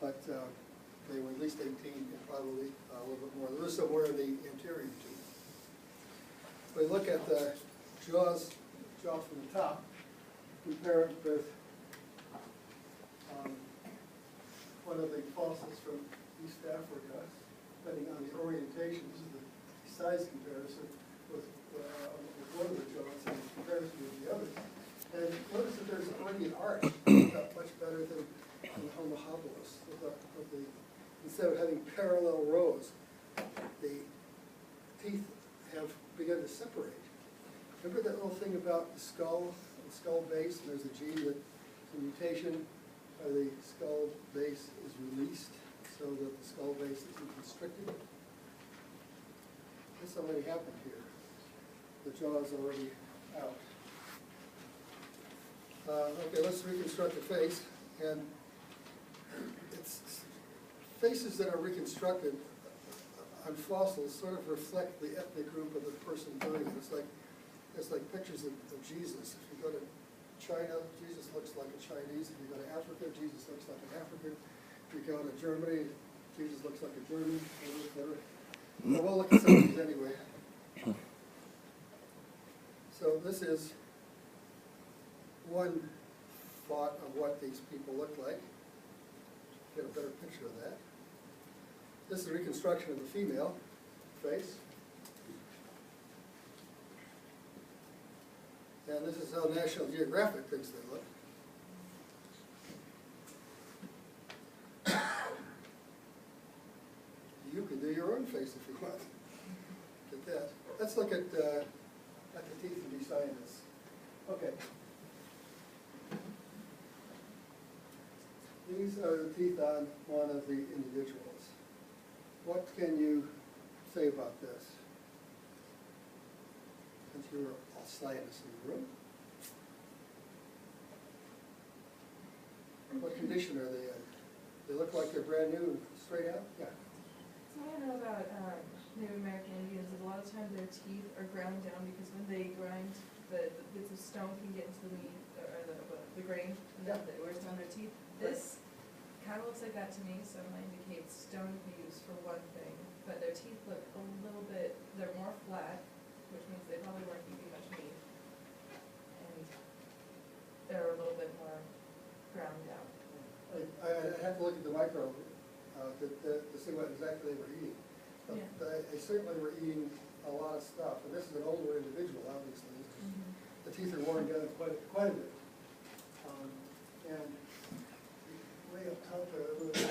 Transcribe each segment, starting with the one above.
but they were at least 18 and probably a little bit more. There was somewhere in the anterior tooth. If we look at the jaw from the top, compare it with one of the fossils from East Africa, depending on the orientation. This is the size comparison with one of the jaws in comparison with the others. And notice that there's already an arch, much better than the Homo habilis. Instead of having parallel rows, the teeth have begun to separate. Remember that little thing about the skull and skull base? And there's a gene that the mutation of the skull base is released so that the skull base isn't constricted. That's already happened here. The jaw is already out. Okay, let's reconstruct the face. And it's faces that are reconstructed on fossils sort of reflect the ethnic group of the person doing it. It's like pictures of Jesus. If you go to China, Jesus looks like a Chinese. If you go to Africa, Jesus looks like an African. If you go to Germany, Jesus looks like a German. So we'll look at some of these anyway. So this is one thought of what these people look like. Get a better picture of that. This is a reconstruction of the female face. And this is how National Geographic thinks they look. You can do your own face if you want. Get that. Let's look at the teeth and be scientists. Okay. These are the teeth on one of the individuals. What can you say about this? Since you're all scientists in the room. What condition are they in? They look like they're brand new and straight out? Yeah. So I know about Native American Indians is a lot of times their teeth are ground down because when they grind, the bits of stone can get into the meat, or the grain, and then it wears down their teeth. This kind of looks like that to me, so it might indicate stone can be used for one thing, but their teeth look a little bit, they're more flat, which means they probably weren't eating much meat, and they're a little bit more ground out. I have to look at the micro to see what exactly they were eating. Yeah. But they certainly were eating a lot of stuff, and this is an older individual, obviously. Mm-hmm. The teeth are worn down quite a bit. And way up top there, this is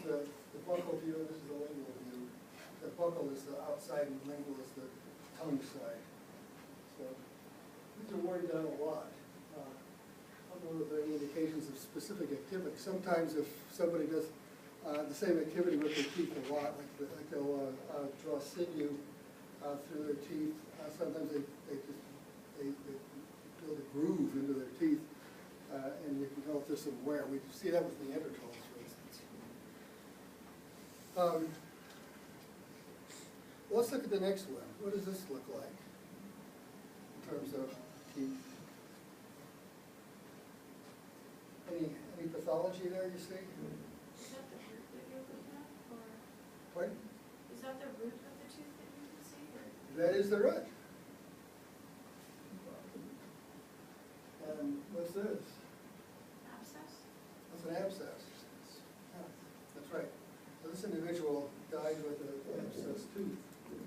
the buccal view, and this is the lingual view. The buccal is the outside, and the lingual is the tongue side. So these are worn down a lot. I don't know if there are any indications of specific activity. Sometimes if somebody does the same activity with their teeth a lot, like they'll draw sinew through their teeth, sometimes they build a groove into their teeth, and you can tell if there's some wear. We see that with Neanderthals, for instance. Let's look at the next one. What does this look like in terms of teeth? Any pathology there you see? Is that the root that you're looking at, or Pardon? is that the root of the tooth that you can see, or? That is the root. And what's this? Abscess? That's an abscess. Yeah, that's right. So this individual died with an abscess tooth.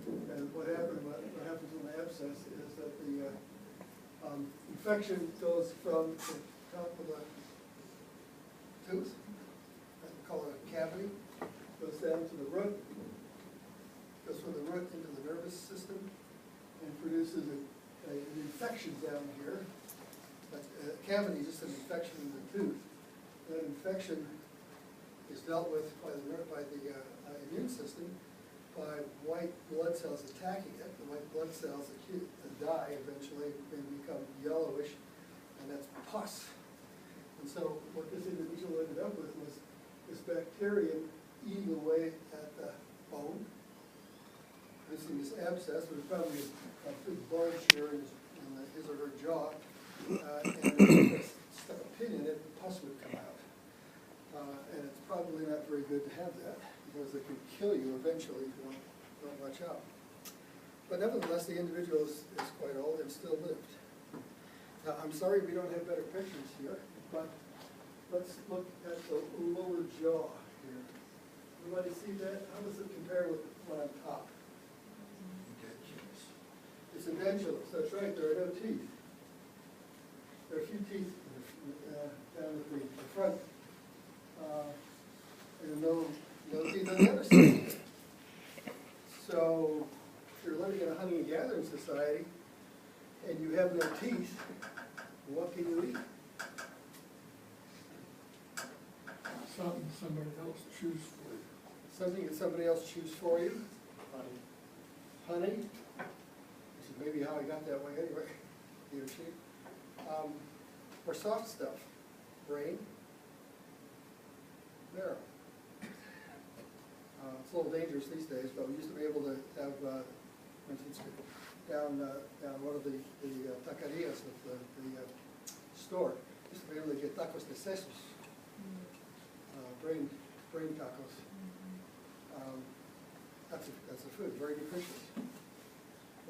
And what happens with an abscess is that the infection goes from the top of the tooth, we call it a cavity, goes down to the root, goes from the root into the nervous system, and produces an infection down here. A cavity is just an infection in the tooth. That infection is dealt with by the immune system by white blood cells attacking it. The white blood cells die eventually and become yellowish, and that's pus. And so what this individual ended up with was this bacterium eating away at the bone, producing this abscess. There's probably a big bulge here in his or her jaw, and if you stuck a pin in it, pus would come out. And it's probably not very good to have that, because it can kill you eventually if you don't watch out. But nevertheless, the individual is quite old and still lived. Now, I'm sorry we don't have better pictures here, but let's look at the lower jaw here. Everybody see that? How does it compare with one on top? It's edentulous, that's right, there are no teeth. There are a few teeth down at the front, and no teeth on the other side. So, if you're living in a hunting and gathering society, and you have no teeth, what can you eat? Something somebody else choose for you. Something that somebody else choose for you? Honey? This is maybe how I got that way anyway, he or she. Or soft stuff, brain, marrow. It's a little dangerous these days, but we used to be able to have, for instance, down one of the taquerias of the store, used to be able to get tacos de sesos, brain tacos. That's a food, very nutritious.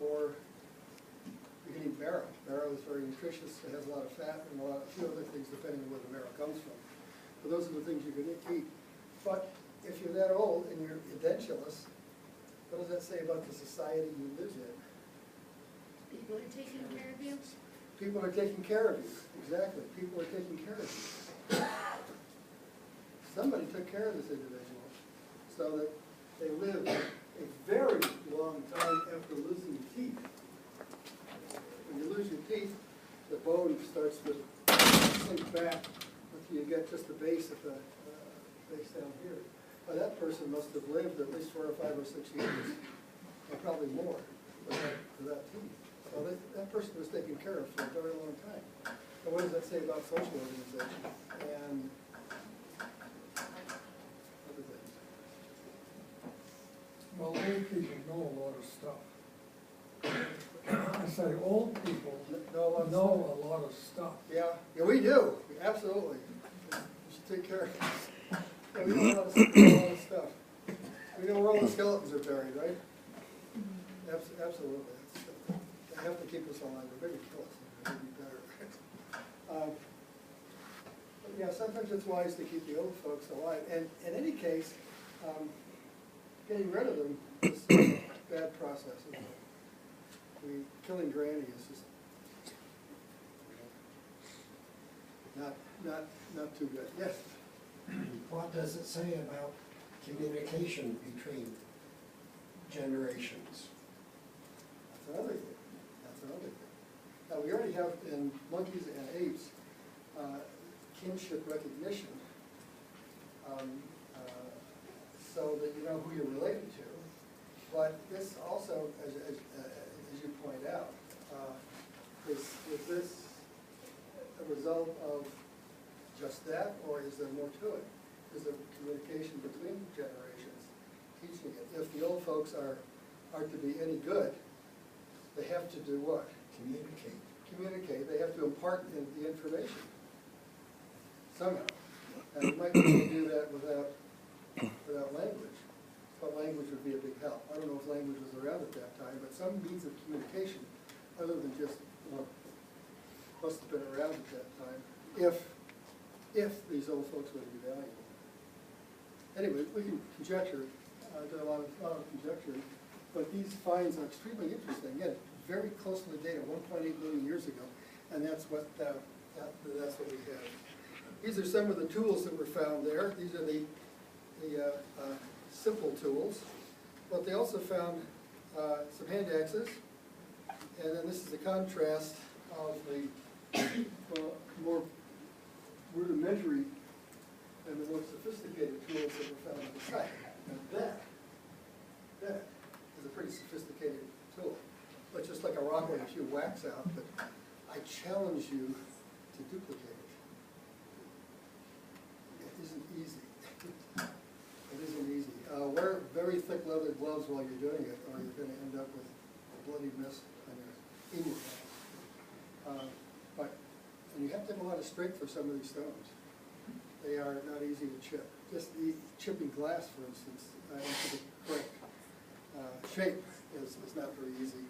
Or you can eat marrow. Marrow is very nutritious. It has a lot of fat and a few other things depending on where the marrow comes from. But those are the things you can eat. But if you're that old and you're edentulous, what does that say about the society you live in? People are taking care of you? People are taking care of you. Exactly. People are taking care of you. Somebody took care of this individual so that they lived a very long time after losing teeth. When you lose your teeth, the bone starts to sink back until you get just the base of the base down here. But that person must have lived at least 4 or 5 or 6 years, or probably more, without teeth. So that person was taken care of for a very long time. And what does that say about social organization and other things? Well, old people know a lot of stuff. I say old people know know a lot of stuff. Yeah, we do, absolutely. We should take care of it. Yeah, we know a lot of stuff. We know where all the skeletons are buried, right? Absolutely. They have to keep us alive, they're going to kill us, they're going to be better. But yeah, sometimes it's wise to keep the old folks alive. And in any case, getting rid of them is a bad process, isn't it? I mean, killing Granny is just not too good. Yes? What does it say about communication between generations? That's another thing. That's another thing. Now, we already have in monkeys and apes kinship recognition, so that you know who you're related to. But this also, as you point out, is this a result of just that, or is there more to it? Is there communication between generations teaching it? If the old folks are to be any good, they have to do what? Communicate. Communicate. They have to impart the information somehow. And you might be able to do that without language, but language would be a big help. I don't know if language was around at that time, but some means of communication, other than just, must have been around at that time, if these old folks would be valuable. Anyway, we can conjecture, do a lot of conjecture, but these finds are extremely interesting. Again, very close to the data, 1.8 million years ago, and that's what we have. These are some of the tools that were found there. These are the simple tools, but they also found some hand axes, and then this is a contrast of the more rudimentary and the more sophisticated tools that were found on the site. And that is a pretty sophisticated tool. But just like a rock with a few wax out, but I challenge you to duplicate it. It isn't easy. It isn't easy. Wear very thick leather gloves while you're doing it, or you're going to end up with a bloody mess in your hand. And you have to have a lot of strength for some of these stones. They are not easy to chip. Just chipping glass, for instance, into the correct shape is not very easy.